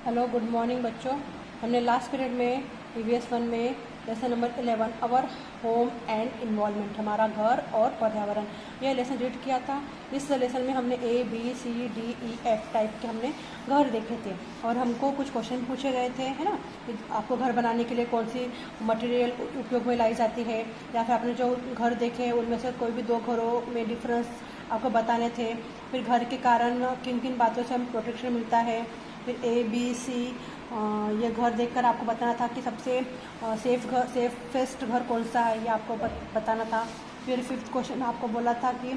Hello good morning बच्चों। हमने last period में EVS 1 में lesson number 11 our home and involvement, हमारा घर और पर्यावरण, यह लेसन रीड किया था। इस लेसन में हमने ABCDEF टाइप के हमने घर देखे थे और हमको कुछ क्वेश्चन पूछे गए थे, है ना। आपको घर बनाने के लिए कौन सी मटेरियल उपयोग में लाई जाती है, या फिर आपने जो घर देखे उनमें से कोई भी दो घरों में डिफरेंस आपको बताने थे। फिर घर के कारण किन किन बातों से हमें प्रोटेक्शन मिलता है। फिर ABC ये घर देखकर आपको बताना था कि सबसे सेफेस्ट घर कौन सा है, ये आपको बताना था। फिर 5th क्वेश्चन आपको बोला था कि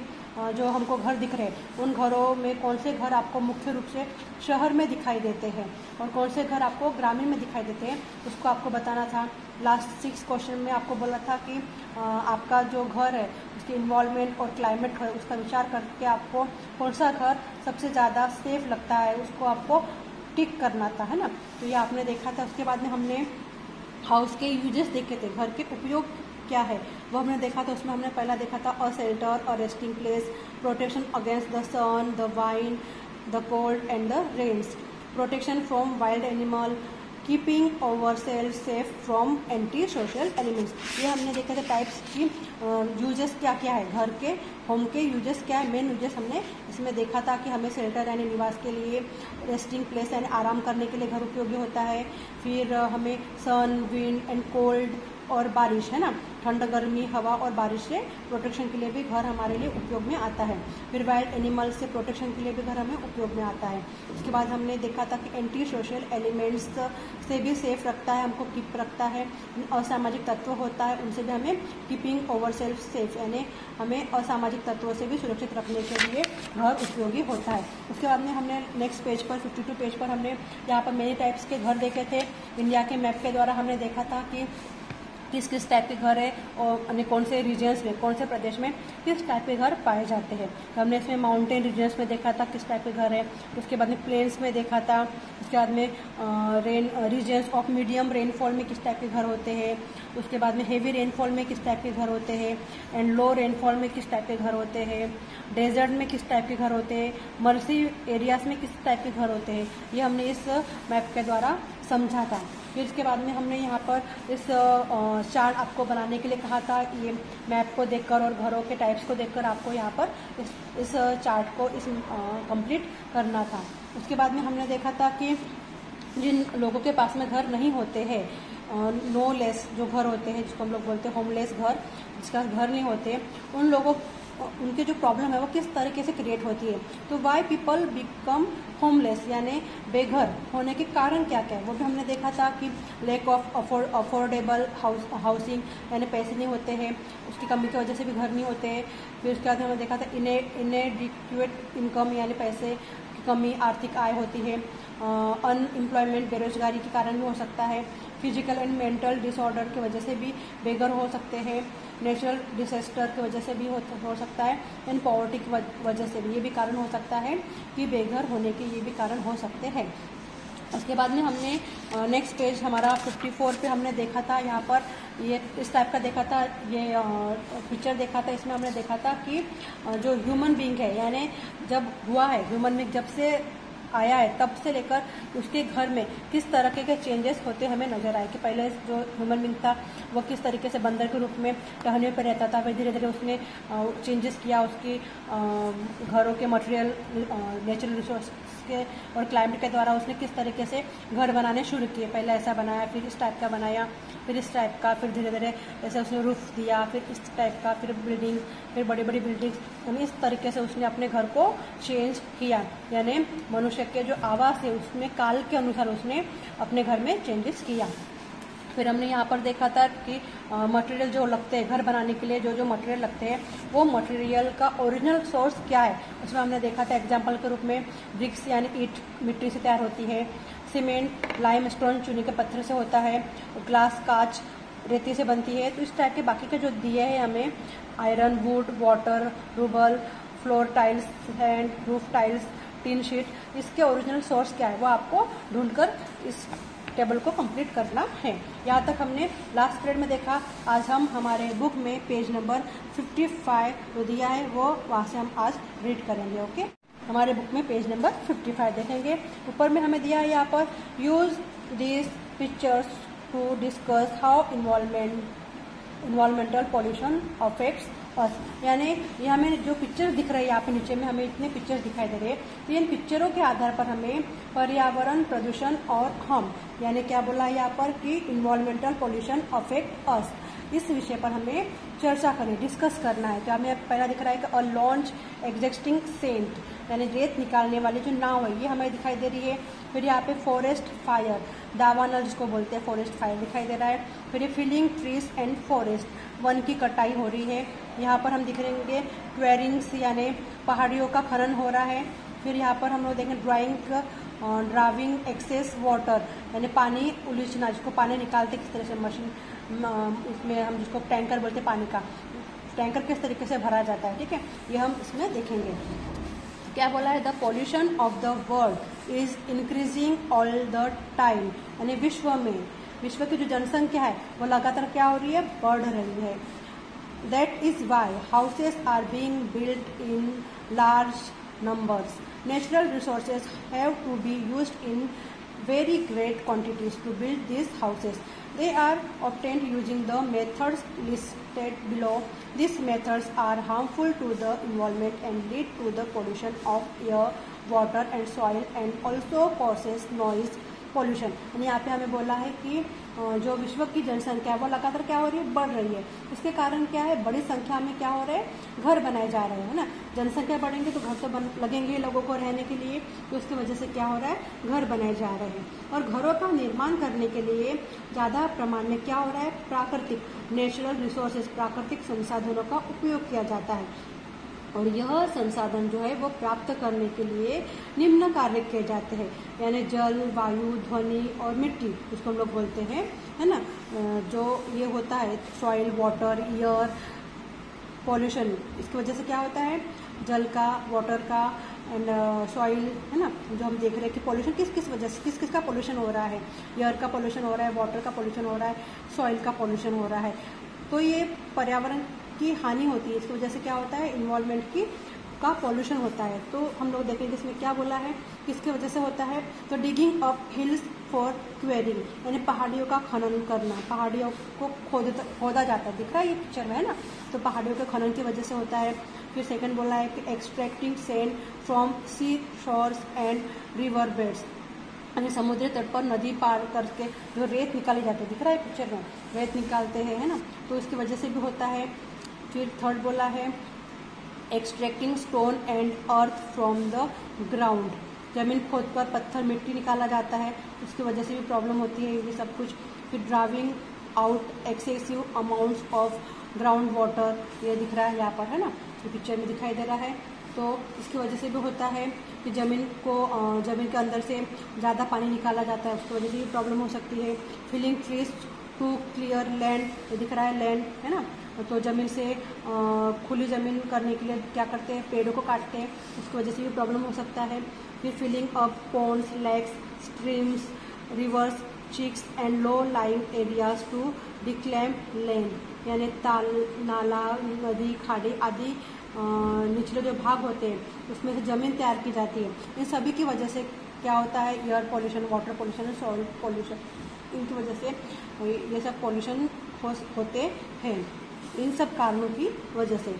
जो हमको घर दिख रहे हैं उन घरों में कौन से घर आपको मुख्य रूप से शहर में दिखाई देते हैं और कौन से घर आपको ग्रामीण में दिखाई देते हैं, उसको आपको बताना था। लास्ट 6 क्वेश्चन में आपको बोला था कि आपका जो घर है उसकी इन्वॉल्वमेंट और क्लाइमेट है उसका विचार करके आपको कौन सा घर सबसे ज़्यादा सेफ लगता है उसको आपको टिक करना था, है ना। तो ये आपने देखा था। उसके बाद में हमने हाउस के यूजेस देखे थे, घर के उपयोग क्या है वो हमने देखा था। उसमें हमने पहला देखा था अ शेल्टर और resting place, protection against the sun, the wind, the cold and the rains, protection from wild animal, keeping ourselves safe from anti social elements. ये हमने देखा था टाइप्स की यूजेस क्या क्या है, घर के होम के यूजेस क्या है, मेन यूजेस हमने इसमें देखा था कि हमें शेल्टर यानी निवास के लिए, रेस्टिंग प्लेस यानी आराम करने के लिए घर उपयोगी होता है। फिर हमें सन, विंड एंड कोल्ड और बारिश, है ना, ठंड, गर्मी, हवा और बारिश से प्रोटेक्शन के लिए भी घर हमारे लिए उपयोग में आता है। फिर वाइल्ड एनिमल से प्रोटेक्शन के लिए भी घर हमें उपयोग में आता है। उसके बाद हमने देखा था कि एंटी सोशल एलिमेंट्स से भी सेफ रखता है, हमको कीप रखता है। असामाजिक तत्व होता है उनसे भी हमें कीपिंग ओवर सेल्फ सेफ यानी हमें असामाजिक तत्वों से भी सुरक्षित रखने के लिए घर उपयोगी होता है। उसके बाद में हमने नेक्स्ट पेज पर 52 पेज पर हमने यहाँ पर मेनी टाइप्स के घर देखे थे। इंडिया के मैप के द्वारा हमने देखा था कि किस किस टाइप के घर है और कौन से रीजन्स में, कौन से प्रदेश में किस टाइप के घर पाए जाते हैं। तो हमने इसमें माउंटेन रीजन्स में देखा था किस टाइप के घर है, उसके बाद में प्लेन्स में देखा था, उसके बाद में rain regions of medium rainfall में किस टाइप के घर होते हैं, उसके बाद में हेवी रेनफॉल में किस टाइप के घर होते हैं, एंड लो रेनफॉल में किस टाइप के घर होते हैं, डेजर्ट में किस टाइप के घर होते हैं, मर्सी एरियाज में किस टाइप के घर होते हैं। ये हमने इस मैप के द्वारा समझा था। फिर इसके बाद में हमने यहाँ पर इस चार्ट आपको बनाने के लिए कहा था। ये मैप को देखकर और घरों के टाइप्स को देखकर आपको यहाँ पर इस चार्ट को कंप्लीट करना था। उसके बाद में हमने देखा था कि जिन लोगों के पास में घर नहीं होते हैं, नो लेस जो घर होते हैं जिसको हम लोग बोलते हैं होमलेस घर, जिसका घर नहीं होते, उन लोगों उनके जो प्रॉब्लम है वो किस तरीके से क्रिएट होती है। तो वाई पीपल बिकम होमलेस यानी बेघर होने के कारण क्या क्या है वो भी हमने देखा था कि लैक ऑफ अफोर्डेबल हाउसिंग यानी पैसे नहीं होते हैं, उसकी कमी की वजह से भी घर नहीं होते हैं। फिर उसके बाद हमने देखा था इनएडिक्वेट इनकम यानी पैसे की कमी, आर्थिक आय होती है। अनएम्प्लॉयमेंट बेरोजगारी के कारण भी हो सकता है। फिजिकल एंड मेंटल डिसऑर्डर की वजह से भी बेघर हो सकते हैं। नेचुरल डिजास्टर की वजह से भी हो सकता है। एंड पॉवर्टी की वजह से भी ये भी कारण हो सकता है कि बेघर होने के ये भी कारण हो सकते हैं। उसके बाद में हमने नेक्स्ट पेज हमारा 54 पे हमने देखा था, यहाँ पर ये इस टाइप का देखा था, ये पिक्चर देखा था। इसमें हमने देखा था कि जो ह्यूमन बीइंग है यानी जब हुआ है ह्यूमन बीइंग, जब से आया है तब से लेकर उसके घर में किस तरह के चेंजेस होते हमें नजर आए। कि पहले जो ह्यूमन बीइंग था वो किस तरीके से बंदर के रूप में टहलने पर रहता था, फिर धीरे धीरे उसने चेंजेस किया, उसकी घरों के मटेरियल, नेचुरल रिसोर्स के और क्लाइमेट के द्वारा उसने किस तरीके से घर बनाने शुरू किए। पहले ऐसा बनाया, फिर इस टाइप का बनाया, फिर इस टाइप का, फिर धीरे धीरे ऐसे उसने रूफ दिया, फिर इस टाइप का, फिर बिल्डिंग, फिर बड़ी बड़ी बिल्डिंग्स, यानी इस तरीके से उसने अपने घर को चेंज किया। यानी मनुष्य के जो आवास है उसमें काल के अनुसार उसने अपने घर में चेंजेस किया। फिर हमने यहाँ पर देखा था कि मटेरियल जो लगते हैं घर बनाने के लिए, जो मटेरियल लगते हैं वो मटेरियल का ओरिजिनल सोर्स क्या है उसमें हमने देखा था। एग्जांपल के रूप में ब्रिक्स यानी ईंट मिट्टी से तैयार होती है, सीमेंट लाइमस्टोन चूने के पत्थर से होता है, ग्लास कांच रेती से बनती है। तो इस टाइप के बाकी के जो दिए हैं हमें iron, would, water, rouble, floor tiles, sand, roof tiles, tin sheet, इसके ओरिजिनल सोर्स क्या है वो आपको ढूंढकर इस टेबल को कंप्लीट करना है। यहाँ तक हमने लास्ट पीरियड में देखा। आज हम हमारे बुक में पेज नंबर 55 जो दिया है वो वहाँ से हम आज रीड करेंगे। ओके। हमारे बुक में पेज नंबर 55 देखेंगे। ऊपर में हमें दिया है यहाँ पर use this pictures to discuss how environmental pollution affects us. यानी ये हमें जो पिक्चर्स दिख रही है यहाँ पे नीचे में हमें इतने पिक्चर्स दिखाई दे रहे हैं, तो इन पिक्चरों के आधार पर हमें पर्यावरण प्रदूषण और हम यानी क्या बोला है यहाँ पर कि इन्वायरमेंटल पॉल्यूशन अफेक्ट अस, इस विषय पर हमें चर्चा करनी, डिस्कस करना है। तो हमें पहला दिख रहा है कि अ लॉन्च एग्जिस्टिंग सेंट यानी रेत निकालने वाली जो नाव है ये हमें दिखाई दे रही है। फिर यहाँ पे फॉरेस्ट फायर, दावानल जिसको बोलते हैं फॉरेस्ट फायर दिखाई दे रहा है। फिर ये फिलिंग ट्रीज एंड फॉरेस्ट, वन की कटाई हो रही है। यहाँ पर हम दिखेंगे क्वेरिंग्स यानी पहाड़ियों का खनन हो रहा है। फिर यहाँ पर हम लोग देखें ड्राइविंग एक्सेस वाटर यानी पानी उलीचना, जिसको पानी निकालते किस तरह से मशीन, उसमें हम जिसको टैंकर बोलते हैं, पानी का टैंकर किस तरीके से भरा जाता है, ठीक है, ये हम इसमें देखेंगे। क्या बोला है, the pollution of the world is increasing all the time यानी विश्व की जो जनसंख्या है वो लगातार क्या हो रही है, बढ़ रही है। That is why houses are being built in large numbers. Natural resources have to be used in very great quantities to build these houses. They are obtained using the methods listed below. These methods are harmful to the environment and lead to the pollution of air, water and soil and also causes noise pollution. यानी यहाँ पे हमें बोला है कि जो विश्व की जनसंख्या है वो लगातार क्या हो रही है, बढ़ रही है। इसके कारण क्या है, बड़ी संख्या में क्या हो रहा है, घर बनाए जा रहे हैं, है ना। जनसंख्या बढ़ेंगे तो घर तो लगेंगे लोगों को रहने के लिए, तो उसकी वजह से क्या हो रहा है, घर बनाए जा रहे हैं। और घरों का निर्माण करने के लिए ज़्यादा प्रमाण में क्या हो रहा है, प्राकृतिक नेचुरल रिसोर्सेज, प्राकृतिक संसाधनों का उपयोग किया जाता है। और यह संसाधन जो है वो प्राप्त करने के लिए निम्न कार्य किए जाते हैं, यानी जल, वायु, ध्वनि और मिट्टी, जिसको हम लोग बोलते हैं, है ना, जो ये होता है सॉइल, वाटर, एयर पॉल्यूशन। इसकी वजह से क्या होता है, जल का, वाटर का एंड सॉइल, है ना, जो हम देख रहे हैं कि पॉल्यूशन किस वजह से, किस का पॉल्यूशन हो रहा है, एयर का पॉल्यूशन हो रहा है, वाटर का पॉल्यूशन हो रहा है, सॉइल का पॉल्यूशन हो रहा है। तो ये पर्यावरण की हानि होती है, इसकी वजह से क्या होता है, इन्वायरमेंट का पॉल्यूशन होता है। तो हम लोग देखेंगे इसमें क्या बोला है, किसकी वजह से होता है, तो digging up hills for quarrying यानी पहाड़ियों का खनन करना, पहाड़ियों को खोदा जाता है, दिख रहा है ये पिक्चर में, है ना, तो पहाड़ियों के खनन की वजह से होता है। फिर सेकंड बोला है कि extracting sand from sea shores and river beds यानी समुद्री तट पर नदी पार करके जो रेत निकाली जाती है, दिख रहा है पिक्चर में, रेत निकालते हैं, है ना, तो इसकी वजह से भी होता है। फिर थर्ड बोला है extracting stone and earth from the ground, जमीन खोद कर पत्थर, मिट्टी निकाला जाता है, उसकी वजह से भी प्रॉब्लम होती है ये सब कुछ। फिर driving out excessive amounts of ground water, ये दिख रहा है यहाँ पर, है ना, ये पिक्चर में दिखाई दे रहा है। तो इसकी वजह से भी होता है कि जमीन के अंदर से ज़्यादा पानी निकाला जाता है, उसकी वजह से भी प्रॉब्लम हो सकती है। Felling trees to clear land, ये दिख रहा है लैंड, है ना, तो जमीन से खुली ज़मीन करने के लिए क्या करते हैं, पेड़ों को काटते हैं, उसकी वजह से भी प्रॉब्लम हो सकता है। फिर filling up ponds, lakes, streams, rivers, creeks and low lying areas to reclaim land यानी ताल, नाला, नदी, खाड़ी आदि निचले जो भाग होते हैं उसमें से ज़मीन तैयार की जाती है। इन सभी की वजह से क्या होता है, एयर पॉल्यूशन, वाटर पॉल्यूशन और सॉइल पॉल्यूशन, इनकी वजह से ये सब पॉल्यूशन होते हैं, इन सब कारणों की वजह से।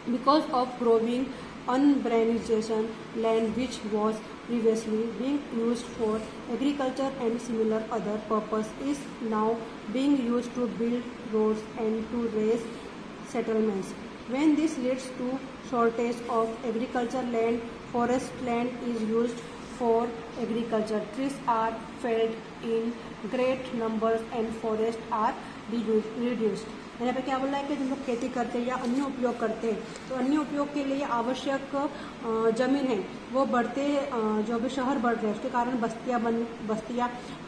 Because of growing urbanization, land which was previously being used for agriculture and similar other purpose is now being used to build roads and to raise settlements. When this leads to shortage of agriculture land, forest land is used for agriculture. Trees are felled in great numbers and forests are reduced. यहाँ पे क्या बोला है कि जब लोग खेती करते हैं या अन्य उपयोग करते हैं तो अन्य उपयोग के लिए आवश्यक जमीन है वो बढ़ते, जो अभी शहर बढ़ रहे हैं उसके कारण बस्तियाँ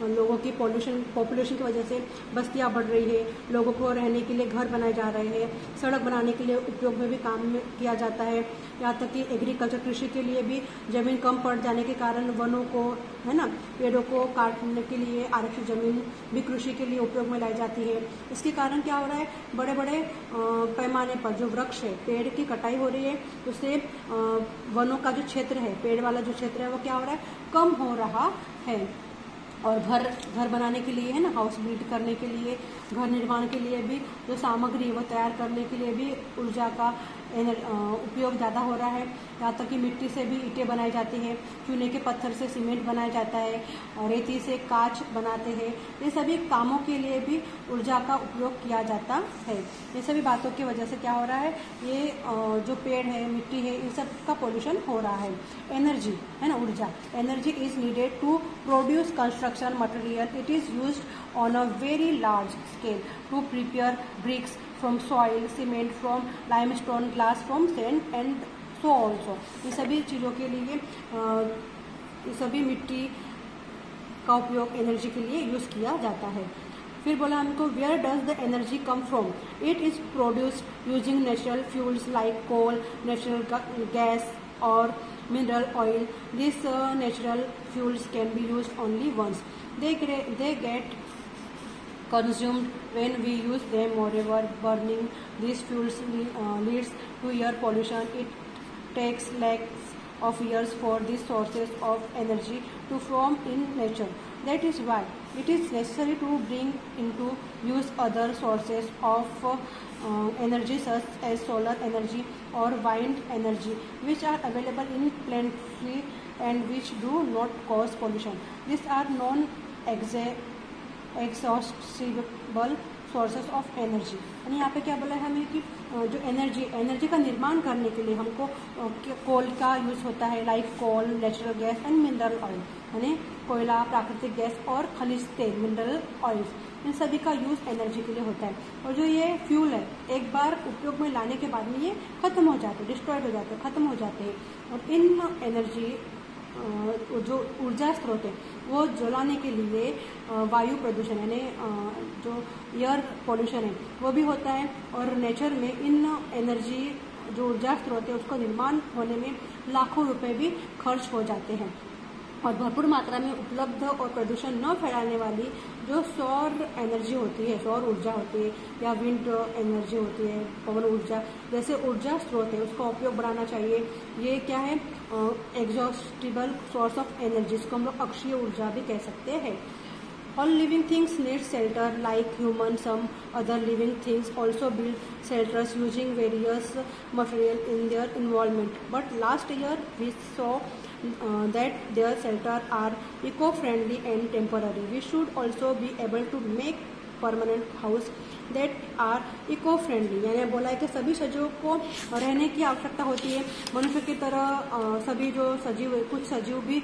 लोगों की पॉपुलेशन की वजह से बस्तियाँ बढ़ रही है, लोगों को रहने के लिए घर बनाए जा रहे हैं, सड़क बनाने के लिए उपयोग में भी काम में किया जाता है, यहाँ तक कि एग्रीकल्चर कृषि के लिए भी ज़मीन कम पड़ जाने के कारण वनों को है ना। पेड़ों को काटने के लिए आरक्षित जमीन भी कृषि के लिए उपयोग में लाई जाती है। इसके कारण क्या हो रहा है, बड़े बड़े पैमाने पर जो वृक्ष है, पेड़ की कटाई हो रही है, उससे वनों का जो क्षेत्र है, पेड़ वाला जो क्षेत्र है वो क्या हो रहा है, कम हो रहा है। और घर बनाने के लिए, है ना, हाउस बिल्ड करने के लिए, घर निर्माण के लिए भी जो सामग्री है वो तैयार करने के लिए भी ऊर्जा का उपयोग ज़्यादा हो रहा है। यहाँ तक कि मिट्टी से भी ईंटें बनाई जाती है, चूने के पत्थर से सीमेंट बनाया जाता है, और रेती से कांच बनाते हैं। ये सभी कामों के लिए भी ऊर्जा का उपयोग किया जाता है। ये सभी बातों की वजह से क्या हो रहा है, ये जो पेड़ है, मिट्टी है, इन सब का पोल्यूशन हो रहा है। एनर्जी, है ना, ऊर्जा, energy is needed to produce construction material. It is used on a very large scale to prepare bricks from soil, cement from limestone, glass from sand and so also। ये सभी चीज़ों के लिए ये सभी मिट्टी का उपयोग एनर्जी के लिए यूज़ किया जाता है। फिर बोला हमको, where does the energy come from? It is produced using natural fuels like coal, natural gas और mineral oil। These natural fuels can be used only once. They get consumed when we use them. Moreover, burning these fuels leads to air pollution. It takes lakhs of years for these sources of energy to form in nature. That is why it is necessary to bring into use other sources of energy such as solar energy or wind energy, which are available in plenty and which do not cause pollution. These are non-exhaustible sources of energy। यानी यहाँ पे क्या बोला है हमें कि जो energy का निर्माण करने के लिए हमको कोल का यूज़ होता है, like coal, natural gas and mineral oil, यानी कोयला, प्राकृतिक गैस और खनिज तेल, मिनरल ऑयल, इन सभी का यूज़ एनर्जी के लिए होता है। और जो ये फ्यूल है, एक बार उपयोग में लाने के बाद में ये खत्म हो जाते हैं, डिस्ट्रॉयड हो जाते हैं, खत्म हो जाते हैं। और इन एनर्जी जो ऊर्जा स्रोत है वो जलाने के लिए वायु प्रदूषण यानी जो एयर पोल्यूशन है वो भी होता है। और नेचर में इन एनर्जी जो ऊर्जा स्रोत है उसका निर्माण होने में लाखों रुपए भी खर्च हो जाते हैं। और भरपूर मात्रा में उपलब्ध और प्रदूषण न फैलाने वाली जो सौर एनर्जी होती है, सौर ऊर्जा होती है, या विंड एनर्जी होती है, पवन ऊर्जा जैसे ऊर्जा स्रोत है, उसका उपयोग बढ़ाना चाहिए। ये क्या है, एग्जॉस्टिबल सोर्स ऑफ एनर्जी, जिसको हम लोग अक्षीय ऊर्जा भी कह सकते हैं। All living things need shelter like human. Some other living things also build shelters using various material in their environment. But last year we saw that their shelters are eco-friendly and temporary. We should also be able to make permanent house that are eco-friendly। यानी बोला है कि सभी सजीवों को रहने की आवश्यकता होती है। मनुष्य की तरह सभी जो सजीव, कुछ सजीव भी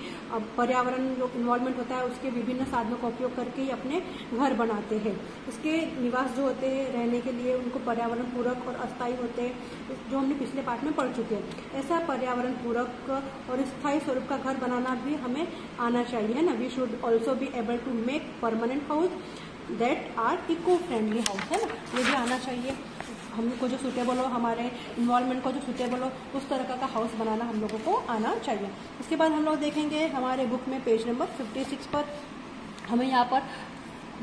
पर्यावरण जो इन्वॉल्वमेंट होता है उसके विभिन्न साधनों का उपयोग करके ही अपने घर बनाते हैं। इसके निवास जो होते हैं रहने के लिए उनको पर्यावरण पूरक और अस्थायी होते हैं, जो हमने पिछले पाठ में पढ़ चुके हैं। ऐसा पर्यावरण पूरक और स्थायी स्वरूप का घर बनाना भी हमें आना चाहिए, है ना। We should also be able to make permanent house that are eco friendly house, है ना, ये भी आना चाहिए। हमको जो सूटेबल हो, हमारे इन्वॉल्वमेंट को जो सूटेबल हो, उस तरह का हाउस बनाना हम लोगों को आना चाहिए। इसके बाद हम लोग देखेंगे हमारे बुक में पेज नंबर 56 पर हमें यहाँ पर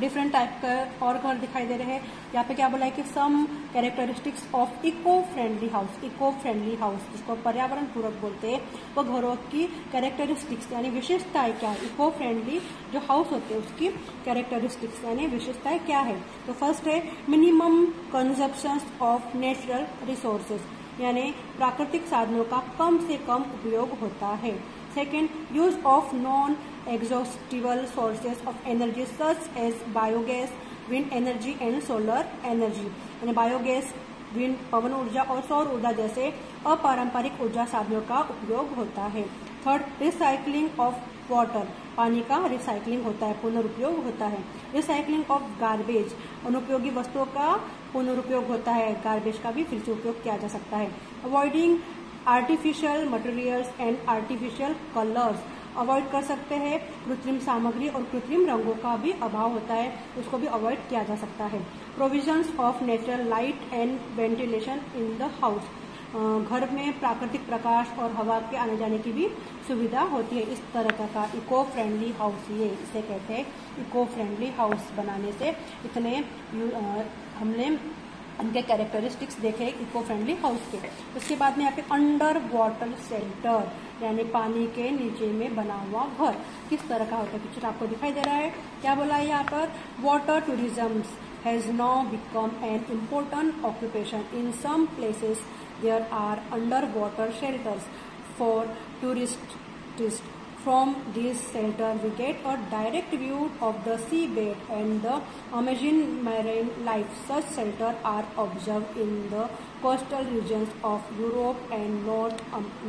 डिफरेंट टाइप का और घर दिखाई दे रहे हैं। यहाँ पे क्या बोला है कि some characteristics of eco friendly house. Eco friendly house जिसको पर्यावरण पूरक बोलते हैं, वो घरों की कैरेक्टरिस्टिक्स यानी विशेषताएं क्या है। इको फ्रेंडली जो हाउस होते हैं उसकी कैरेक्टरिस्टिक्स यानी विशेषताएं क्या है। तो फर्स्ट है minimum consumption of natural resources, यानी प्राकृतिक साधनों का कम से कम उपयोग होता है। Second, use of non exhaustible sources of energy such as biogas, wind energy and solar energy। यानी बायोगैस, विंड, पवन ऊर्जा और सौर ऊर्जा जैसे अपारंपरिक ऊर्जा साधनों का उपयोग होता है। थर्ड, रिसाइकलिंग ऑफ वाटर, पानी का रिसाइकलिंग होता है, पुनरुपयोग होता है। रिसाइकलिंग ऑफ गार्बेज, अनुपयोगी वस्तुओं का पुनरुपयोग होता है, गार्बेज का भी फिर से उपयोग किया जा सकता है। Avoiding artificial materials and artificial colours, avoid कर सकते हैं। कृत्रिम सामग्री और कृत्रिम रंगों का भी अभाव होता है, उसको भी अवॉइड किया जा सकता है। Provisions of natural light and ventilation in the house, घर में प्राकृतिक प्रकाश और हवा के आने जाने की भी सुविधा होती है। इस तरह का इको फ्रेंडली हाउस, ये इसे कहते हैं इको फ्रेंडली हाउस बनाने से इतने हमने उनके कैरेक्टरिस्टिक्स देखे इको फ्रेंडली हाउस के। उसके बाद में यहाँ पे अंडर वाटर शेल्टर यानी पानी के नीचे में बना हुआ घर किस तरह का होता है, पिक्चर आपको दिखाई दे रहा है। क्या बोला है यहाँ पर, water tourism has now become an important occupation. In some places there are underwater shelters for tourists. From this shelter we get a direct view of the seabed and the amazing marine life. Such shelters are observed in the coastal regions of Europe and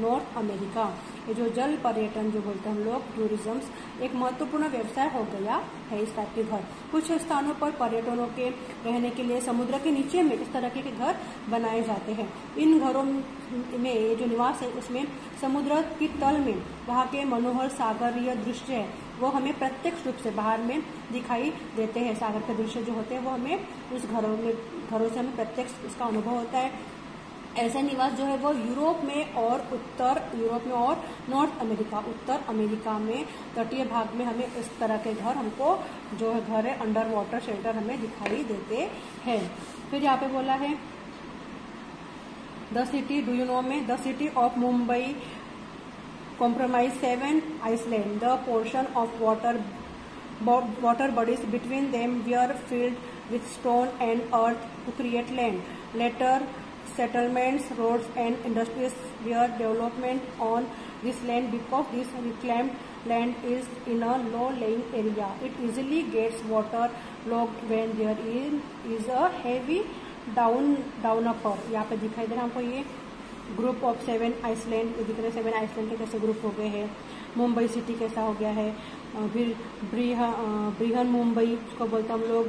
North America. ये जो जल पर्यटन जो बोलते हैं हम लोग tourism, एक महत्वपूर्ण व्यवसाय हो गया है इस टाइप के घर। कुछ स्थानों पर पर्यटकों के रहने के लिए समुद्र के नीचे में इस तरह के घर बनाए जाते हैं। इन घरों में ये जो निवास है उसमें समुद्र की तल में वहाँ के मनोहर सागरीय दृश्य है वो हमें प्रत्यक्ष रूप से बाहर में दिखाई देते हैं। सागर के दृश्य जो होते हैं वो हमें उस घरों से हमें प्रत्यक्ष इसका अनुभव होता है। ऐसे निवास जो है वो यूरोप में और नॉर्थ अमेरिका, उत्तर अमेरिका में तटीय भाग में हमें इस तरह के घर हमको जो है घर है अंडर वाटर शेल्टर हमें दिखाई देते हैं। फिर यहाँ पे बोला है the city, do you know में the city of Mumbai compromise 7 islands. The portion of water bodies between them were filled with stone and earth to create land. Later settlements, roads and industries were developed on this land. Because this reclaimed land is in a low-lying area, it easily gets waterlogged when there is a heavy downpour. यहाँ पे दिखाई दे रहा है हमको ये group of 7 Iceland, ये दिख रहे 7 आइसलैंड के कैसे ग्रुप हो गए हैं। मुंबई सिटी कैसा हो गया है, फिर बृहन मुंबई उसको बोलते हम लोग,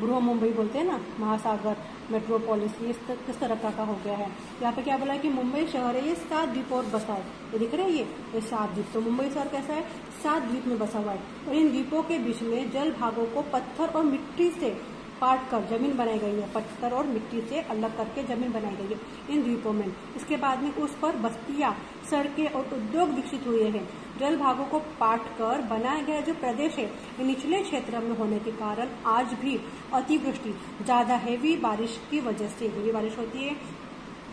बृह मुंबई बोलते हैं ना, महासागर मेट्रोपोलिस, ये किस तरह का हो गया है। यहाँ पे क्या बोला है कि मुंबई शहर है ये 7 द्वीप और बसा है, ये दिख रहे हैं ये 7 द्वीप। तो मुंबई शहर कैसा है, 7 द्वीप में बसा हुआ है और इन द्वीपों के बीच में जल भागों को पत्थर और मिट्टी से काट कर जमीन बनाई गई है, पत्थर और मिट्टी से अलग करके जमीन बनाई गई है इन द्वीपों में। इसके बाद में उस पर बस्तियां, सड़कें और उद्योग विकसित हुए हैं। जल भागों को पाट कर बनाया गया जो प्रदेश है निचले क्षेत्र में होने के कारण आज भी अतिवृष्टि, ज्यादा हेवी बारिश की वजह से, हेवी बारिश होती है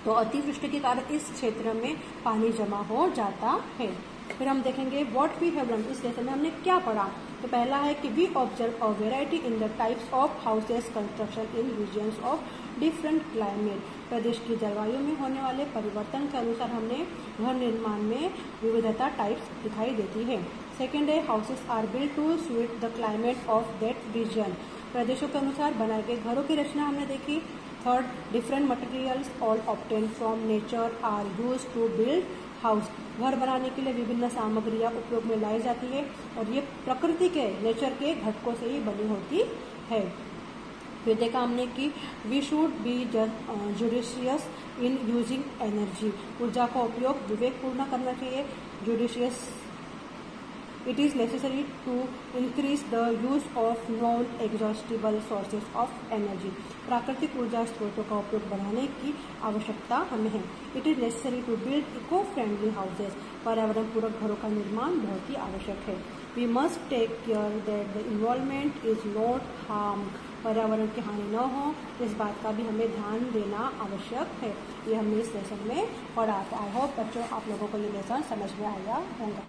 तो अतिवृष्टि के कारण इस क्षेत्र में पानी जमा हो जाता है। फिर हम देखेंगे व्हाट वी हैव लर्न, इस लेसन में हमने क्या पढ़ा। तो पहला है कि we observe a variety in the types of houses construction in regions of different climate. प्रदेश की जलवायु में होने वाले परिवर्तन के अनुसार हमने घर निर्माण में विविधता टाइप्स दिखाई देती है। सेकेंड है houses are built to suit the climate of that region. प्रदेशों के अनुसार बनाए गए घरों की रचना हमने देखी। Third, different materials all obtain from nature are use to build house. घर बनाने के लिए विभिन्न सामग्रियां उपयोग में लाई जाती है और ये प्रकृति के, नेचर के घटकों से ही बनी होती है। फिर देखा हमने कि we should be judicious in using energy, ऊर्जा का उपयोग विवेकपूर्ण करना चाहिए। Judicious, it is necessary to increase the use of non-exhaustible sources of energy. प्राकृतिक ऊर्जा स्रोतों का उपयोग बढ़ाने की आवश्यकता हमें है। It is necessary to build eco-friendly houses. पर्यावरण पूरक घरों का निर्माण बहुत ही आवश्यक है। We must take care that the environment is not harmed. पर्यावरण की हानि न हो इस बात का भी हमें ध्यान देना आवश्यक है। ये हमने इस लेसन में पढ़ा। आई होप बच्चों आप लोगों को ये लेसन समझ में आया होगा।